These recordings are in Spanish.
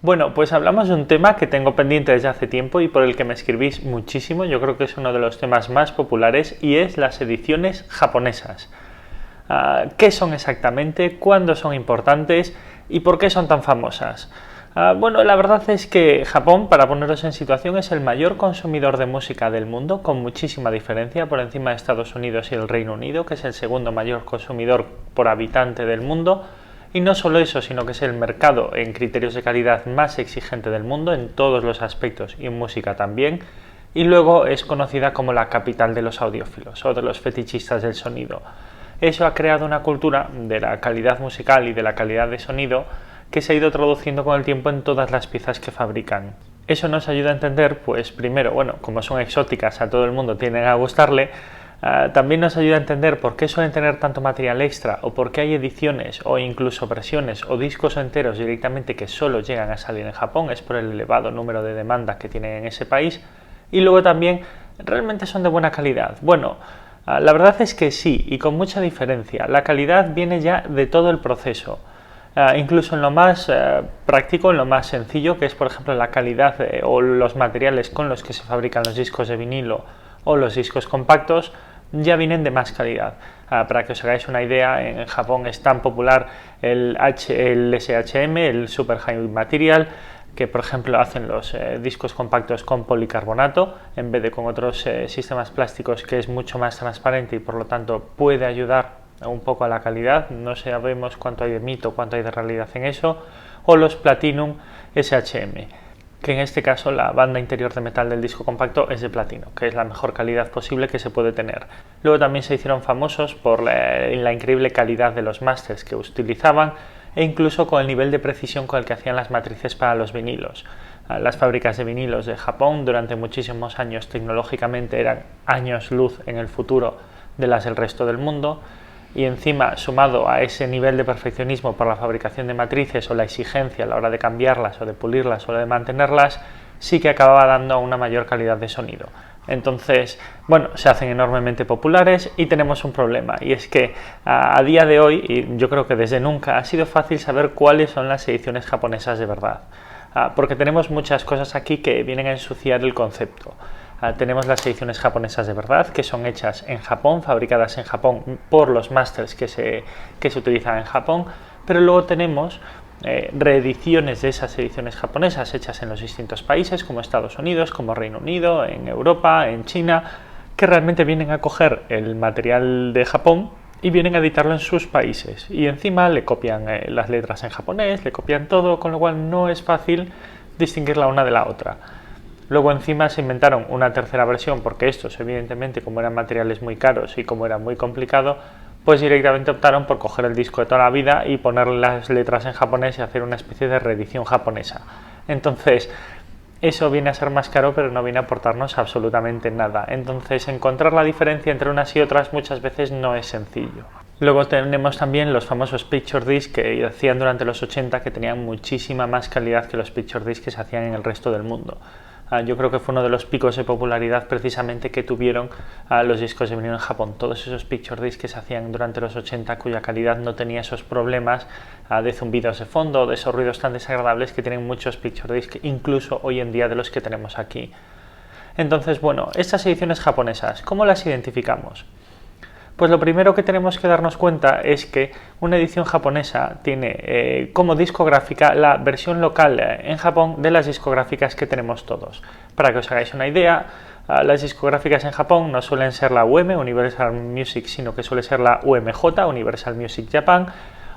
Bueno, pues hablamos de un tema que tengo pendiente desde hace tiempo y por el que me escribís muchísimo. Yo creo que es uno de los temas más populares y es las ediciones japonesas. ¿Qué son exactamente? ¿Cuándo son importantes? ¿Y por qué son tan famosas? Bueno, la verdad es que Japón, para poneros en situación, es el mayor consumidor de música del mundo, con muchísima diferencia, por encima de Estados Unidos y el Reino Unido, que es el segundo mayor consumidor por habitante del mundo. Y no solo eso, sino que es el mercado en criterios de calidad más exigente del mundo en todos los aspectos y en música también. Y luego es conocida como la capital de los audiófilos o de los fetichistas del sonido. Eso ha creado una cultura de la calidad musical y de la calidad de sonido que se ha ido traduciendo con el tiempo en todas las piezas que fabrican. Eso nos ayuda a entender, pues primero, bueno, como son exóticas, a todo el mundo tienden a gustarle. También nos ayuda a entender por qué suelen tener tanto material extra o por qué hay ediciones o incluso versiones o discos enteros directamente que solo llegan a salir en Japón. Es por el elevado número de demanda que tienen en ese país. Y luego también, ¿realmente son de buena calidad? Bueno, la verdad es que sí, y con mucha diferencia. La calidad viene ya de todo el proceso. Incluso en lo más práctico, en lo más sencillo, que es por ejemplo la calidad o los materiales con los que se fabrican los discos de vinilo o los discos compactos, ya vienen de más calidad. Para que os hagáis una idea, en Japón es tan popular el SHM, el Super High Material, que por ejemplo hacen los discos compactos con policarbonato en vez de con otros sistemas plásticos, que es mucho más transparente y por lo tanto puede ayudar un poco a la calidad. No sabemos cuánto hay de mito, cuánto hay de realidad en eso. O los Platinum SHM, que en este caso la banda interior de metal del disco compacto es de platino, que es la mejor calidad posible que se puede tener. Luego también se hicieron famosos por la increíble calidad de los másters que utilizaban e incluso con el nivel de precisión con el que hacían las matrices para los vinilos. Las fábricas de vinilos de Japón durante muchísimos años tecnológicamente eran años luz en el futuro de las del resto del mundo. Y encima, sumado a ese nivel de perfeccionismo por la fabricación de matrices o la exigencia a la hora de cambiarlas o de pulirlas o de mantenerlas, sí que acababa dando una mayor calidad de sonido. Entonces, bueno, se hacen enormemente populares y tenemos un problema, y es que a día de hoy, y yo creo que desde nunca, ha sido fácil saber cuáles son las ediciones japonesas de verdad, porque tenemos muchas cosas aquí que vienen a ensuciar el concepto. Tenemos las ediciones japonesas de verdad, que son hechas en Japón, fabricadas en Japón por los masters que se utilizan en Japón, pero luego tenemos reediciones de esas ediciones japonesas hechas en los distintos países, como Estados Unidos, como Reino Unido, en Europa, en China, que realmente vienen a coger el material de Japón y vienen a editarlo en sus países. Y encima le copian las letras en japonés, le copian todo, con lo cual no es fácil distinguir la una de la otra. Luego encima se inventaron una tercera versión porque estos, evidentemente, como eran materiales muy caros y como era muy complicado, pues directamente optaron por coger el disco de toda la vida y poner las letras en japonés y hacer una especie de reedición japonesa. Entonces, eso viene a ser más caro, pero no viene a aportarnos absolutamente nada. Entonces, encontrar la diferencia entre unas y otras muchas veces no es sencillo. Luego tenemos también los famosos Picture Disc que hacían durante los 80, que tenían muchísima más calidad que los Picture Disc que se hacían en el resto del mundo. Yo creo que fue uno de los picos de popularidad precisamente que tuvieron los discos de vinilo en Japón. Todos esos Picture Disc que se hacían durante los 80, cuya calidad no tenía esos problemas de zumbidos de fondo, de esos ruidos tan desagradables que tienen muchos Picture Disc, incluso hoy en día de los que tenemos aquí. Entonces, bueno, estas ediciones japonesas, ¿cómo las identificamos? Pues lo primero que tenemos que darnos cuenta es que una edición japonesa tiene como discográfica la versión local en Japón de las discográficas que tenemos todos. Para que os hagáis una idea, las discográficas en Japón no suelen ser la UM, Universal Music, sino que suele ser la UMJ, Universal Music Japan,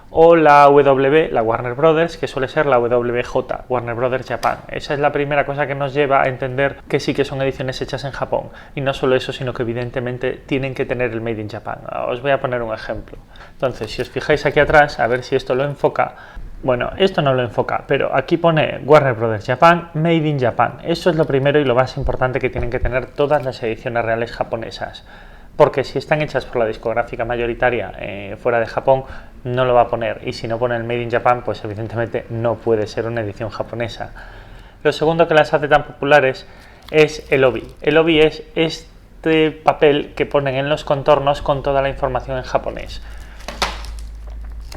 o la W, la Warner Brothers, que suele ser la WJ, Warner Brothers Japan. Esa es la primera cosa que nos lleva a entender que sí que son ediciones hechas en Japón. Y no solo eso, sino que evidentemente tienen que tener el Made in Japan. Os voy a poner un ejemplo. Entonces, si os fijáis aquí atrás, a ver si esto lo enfoca. Bueno, esto no lo enfoca, pero aquí pone Warner Brothers Japan, Made in Japan. Eso es lo primero y lo más importante que tienen que tener todas las ediciones reales japonesas. Porque si están hechas por la discográfica mayoritaria fuera de Japón, no lo va a poner. Y si no pone el Made in Japan, pues evidentemente no puede ser una edición japonesa. Lo segundo que las hace tan populares es el obi. El obi es este papel que ponen en los contornos con toda la información en japonés.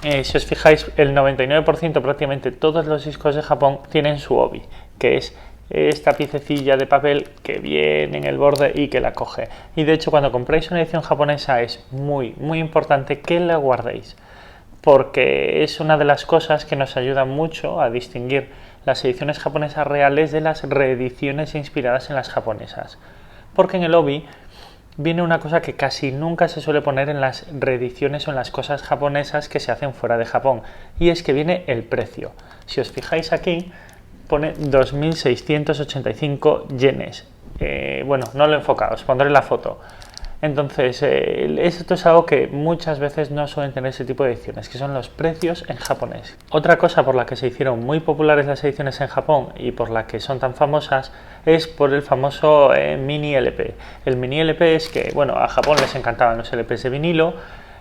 Si os fijáis, el 99% prácticamente todos los discos de Japón tienen su obi, que es esta piececilla de papel que viene en el borde y que la coge. Y de hecho, cuando compráis una edición japonesa es muy importante que la guardéis, porque es una de las cosas que nos ayuda mucho a distinguir las ediciones japonesas reales de las reediciones inspiradas en las japonesas. Porque en el obi viene una cosa que casi nunca se suele poner en las reediciones o en las cosas japonesas que se hacen fuera de Japón, y es que viene el precio. Si os fijáis aquí, pone 2.685 yenes. Bueno, no lo he enfocado, os pondré la foto. Entonces, esto es algo que muchas veces no suelen tener ese tipo de ediciones, que son los precios en japonés. Otra cosa por la que se hicieron muy populares las ediciones en Japón y por la que son tan famosas es por el famoso mini LP. El mini LP es que, bueno, a Japón les encantaban los LPs de vinilo,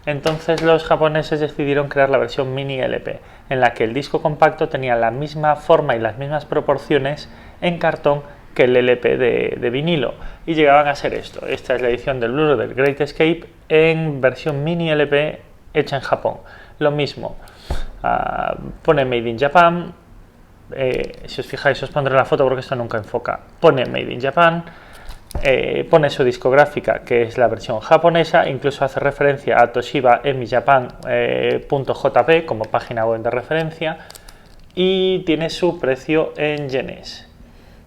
entonces los japoneses decidieron crear la versión mini LP, en la que el disco compacto tenía la misma forma y las mismas proporciones en cartón que el LP de vinilo, y llegaban a ser esto. Esta es la edición del Blu-ray del Great Escape en versión mini LP hecha en Japón. Lo mismo, pone Made in Japan, si os fijáis os pondré la foto porque esto nunca enfoca, pone Made in Japan, pone su discográfica que es la versión japonesa, incluso hace referencia a Toshiba emijapan.jp como página web de referencia, y tiene su precio en yenes.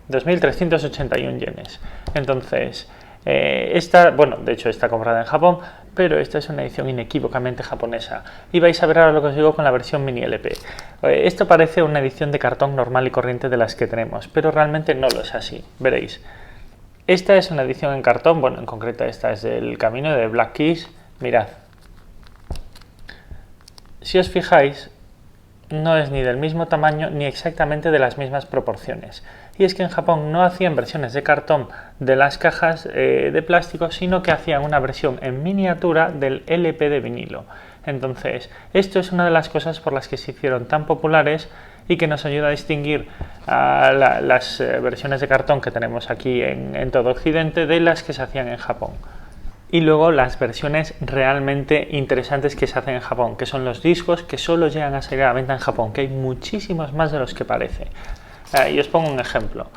2.381 yenes. Entonces, esta, bueno, de hecho está comprada en Japón, pero esta es una edición inequívocamente japonesa. Y vais a ver ahora lo que os digo con la versión mini LP. Esto parece una edición de cartón normal y corriente de las que tenemos, pero realmente no lo es así. Veréis. Esta es una edición en cartón, bueno, en concreto esta es del Camino de Black Keys. Mirad. Si os fijáis, no es ni del mismo tamaño ni exactamente de las mismas proporciones. Y es que en Japón no hacían versiones de cartón de las cajas de plástico, sino que hacían una versión en miniatura del LP de vinilo. Entonces, esto es una de las cosas por las que se hicieron tan populares y que nos ayuda a distinguir las versiones de cartón que tenemos aquí en todo Occidente de las que se hacían en Japón. Y luego las versiones realmente interesantes que se hacen en Japón, que son los discos que solo llegan a salir a la venta en Japón, que hay muchísimos más de los que parece. Y os pongo un ejemplo.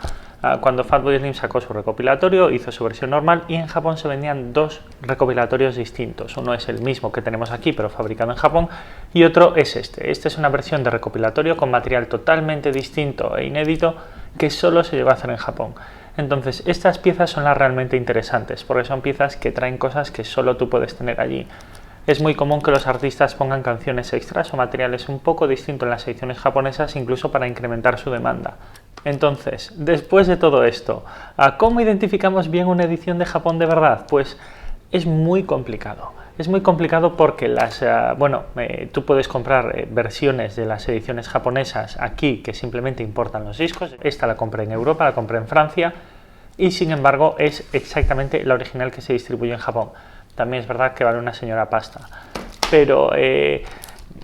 Cuando Fatboy Slim sacó su recopilatorio, hizo su versión normal y en Japón se vendían dos recopilatorios distintos. Uno es el mismo que tenemos aquí, pero fabricado en Japón, y otro es este. Esta es una versión de recopilatorio con material totalmente distinto e inédito que solo se llegó a hacer en Japón. Entonces, estas piezas son las realmente interesantes, porque son piezas que traen cosas que solo tú puedes tener allí. Es muy común que los artistas pongan canciones extras o materiales un poco distintos en las ediciones japonesas, incluso para incrementar su demanda. Entonces, después de todo esto, ¿cómo identificamos bien una edición de Japón de verdad? Pues es muy complicado. Es muy complicado porque tú puedes comprar versiones de las ediciones japonesas aquí que simplemente importan los discos. Esta la compré en Europa, la compré en Francia y sin embargo es exactamente la original que se distribuye en Japón. También es verdad que vale una señora pasta. Pero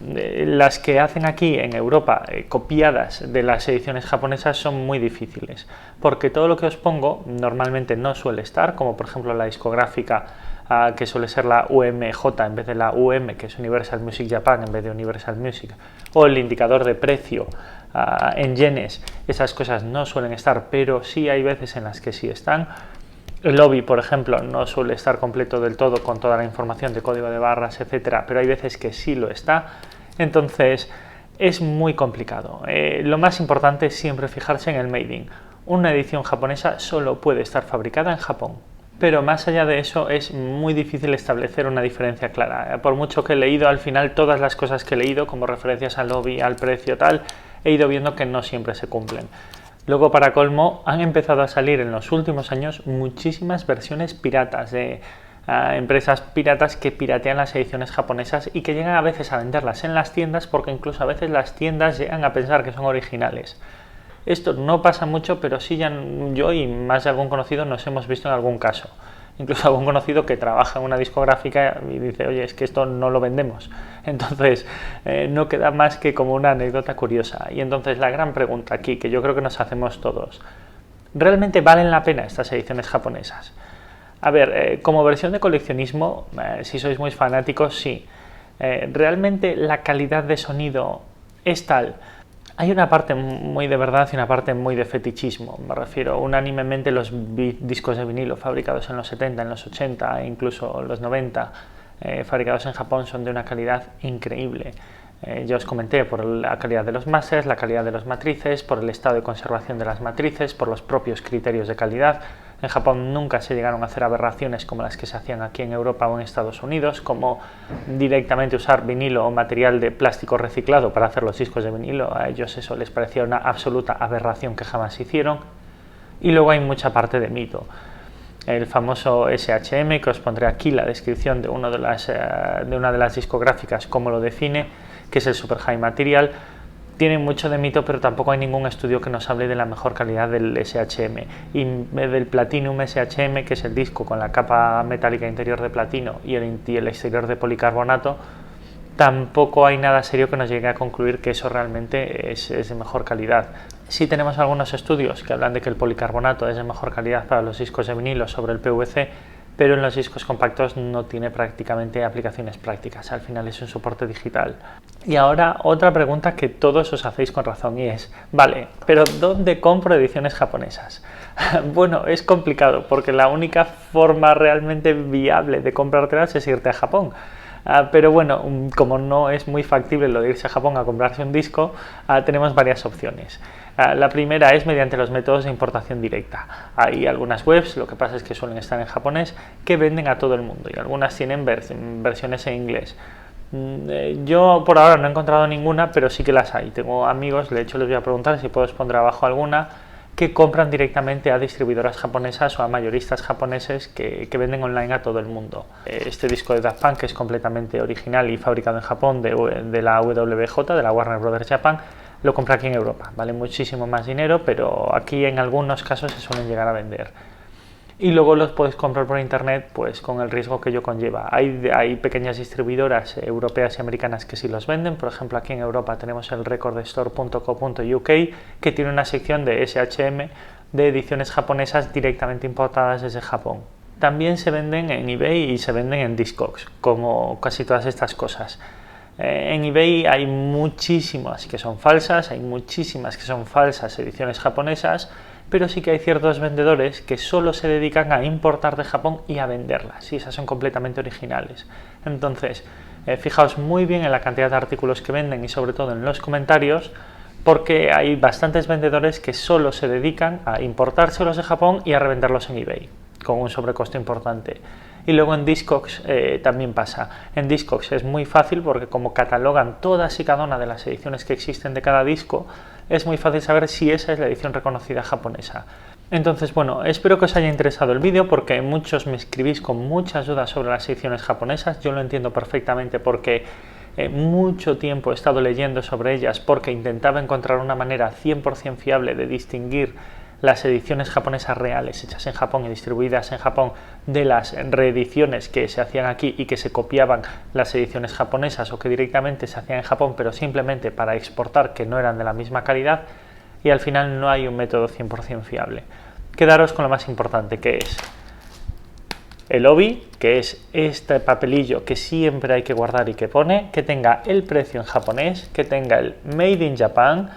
las que hacen aquí en Europa copiadas de las ediciones japonesas son muy difíciles, porque todo lo que os pongo normalmente no suele estar, como por ejemplo la discográfica que suele ser la UMJ en vez de la UM, que es Universal Music Japan en vez de Universal Music, o el indicador de precio en yenes. Esas cosas no suelen estar, pero sí hay veces en las que sí están. El obi, por ejemplo, no suele estar completo del todo con toda la información de código de barras, etcétera, pero hay veces que sí lo está. Entonces es muy complicado. Lo más importante es siempre fijarse en el made in. Una edición japonesa solo puede estar fabricada en Japón, pero más allá de eso es muy difícil establecer una diferencia clara. Por mucho que he leído, al final todas las cosas que he leído, como referencias al obi, al precio, tal, he ido viendo que no siempre se cumplen. Luego, para colmo, han empezado a salir en los últimos años muchísimas versiones piratas de empresas piratas que piratean las ediciones japonesas y que llegan a veces a venderlas en las tiendas, porque incluso a veces las tiendas llegan a pensar que son originales. Esto no pasa mucho, pero sí yo y más de algún conocido nos hemos visto en algún caso. Incluso algún conocido que trabaja en una discográfica y dice, oye, es que esto no lo vendemos. Entonces, no queda más que como una anécdota curiosa. Y entonces la gran pregunta aquí, que yo creo que nos hacemos todos, ¿realmente valen la pena estas ediciones japonesas? A ver, como versión de coleccionismo, si sois muy fanáticos, sí. ¿Realmente la calidad de sonido es tal? Hay una parte muy de verdad y una parte muy de fetichismo. Me refiero unánimemente los discos de vinilo fabricados en los 70, en los 80 e incluso los 90, fabricados en Japón, son de una calidad increíble. Ya os comenté por la calidad de los masters, la calidad de las matrices, por el estado de conservación de las matrices, por los propios criterios de calidad. En Japón nunca se llegaron a hacer aberraciones como las que se hacían aquí en Europa o en Estados Unidos, como directamente usar vinilo o material de plástico reciclado para hacer los discos de vinilo. A ellos eso les parecía una absoluta aberración que jamás hicieron. Y luego hay mucha parte de mito. El famoso SHM, que os pondré aquí la descripción de una de las discográficas, cómo lo define, que es el Super High Material, tiene mucho de mito, pero tampoco hay ningún estudio que nos hable de la mejor calidad del SHM. Y del Platinum SHM, que es el disco con la capa metálica interior de platino y el exterior de policarbonato, tampoco hay nada serio que nos llegue a concluir que eso realmente es de mejor calidad. Sí tenemos algunos estudios que hablan de que el policarbonato es de mejor calidad para los discos de vinilo sobre el PVC, pero en los discos compactos no tiene prácticamente aplicaciones prácticas, al final es un soporte digital. Y ahora otra pregunta que todos os hacéis con razón y es, vale, pero ¿dónde compro ediciones japonesas? Bueno, es complicado porque la única forma realmente viable de comprártelas es irte a Japón. Pero bueno, como no es muy factible lo de irse a Japón a comprarse un disco, tenemos varias opciones. La primera es mediante los métodos de importación directa. Hay algunas webs, lo que pasa es que suelen estar en japonés, que venden a todo el mundo y algunas tienen versiones en inglés. Yo por ahora no he encontrado ninguna, pero sí que las hay. Tengo amigos, de hecho les voy a preguntar si puedo poner abajo alguna, que compran directamente a distribuidoras japonesas o a mayoristas japoneses que venden online a todo el mundo. Este disco de Daft Punk es completamente original y fabricado en Japón de la WBJ, de la Warner Brothers Japan. Lo compré aquí en Europa, vale muchísimo más dinero, pero aquí en algunos casos se suelen llegar a vender. Y luego los puedes comprar por internet, pues con el riesgo que ello conlleva. Hay pequeñas distribuidoras europeas y americanas que sí los venden. Por ejemplo, aquí en Europa tenemos el recordstore.co.uk, que tiene una sección de SHM de ediciones japonesas directamente importadas desde Japón. También se venden en eBay y se venden en Discogs, como casi todas estas cosas. En eBay hay muchísimas que son falsas, hay muchísimas que son falsas ediciones japonesas, pero sí que hay ciertos vendedores que solo se dedican a importar de Japón y a venderlas, y esas son completamente originales. Entonces, fijaos muy bien en la cantidad de artículos que venden y sobre todo en los comentarios, porque hay bastantes vendedores que solo se dedican a importárselos de Japón y a revenderlos en eBay, con un sobrecosto importante. Y luego en Discogs también pasa. En Discogs es muy fácil porque como catalogan todas y cada una de las ediciones que existen de cada disco, es muy fácil saber si esa es la edición reconocida japonesa. Entonces, bueno, espero que os haya interesado el vídeo porque muchos me escribís con muchas dudas sobre las ediciones japonesas. Yo lo entiendo perfectamente porque mucho tiempo he estado leyendo sobre ellas porque intentaba encontrar una manera 100% fiable de distinguir las ediciones japonesas reales hechas en Japón y distribuidas en Japón de las reediciones que se hacían aquí y que se copiaban las ediciones japonesas o que directamente se hacían en Japón pero simplemente para exportar, que no eran de la misma calidad, y al final no hay un método 100% fiable. Quedaros con lo más importante, que es el obi, que es este papelillo que siempre hay que guardar y que pone, que tenga el precio en japonés, que tenga el Made in Japan,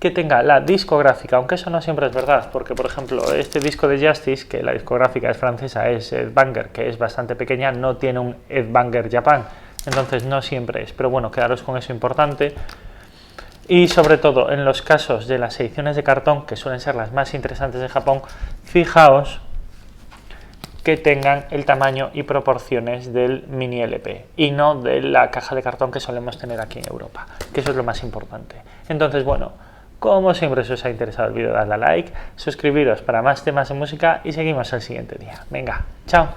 que tenga la discográfica, aunque eso no siempre es verdad, porque por ejemplo este disco de Justice, que la discográfica es francesa, es Headbanger, que es bastante pequeña, no tiene un Headbanger Japan, entonces no siempre es, pero bueno, quedaros con eso importante. Y sobre todo en los casos de las ediciones de cartón, que suelen ser las más interesantes de Japón, fijaos que tengan el tamaño y proporciones del mini LP y no de la caja de cartón que solemos tener aquí en Europa, que eso es lo más importante. Entonces, bueno, como siempre, si os ha interesado el vídeo, dadle a like, suscribiros para más temas de música y seguimos el siguiente día. Venga, chao.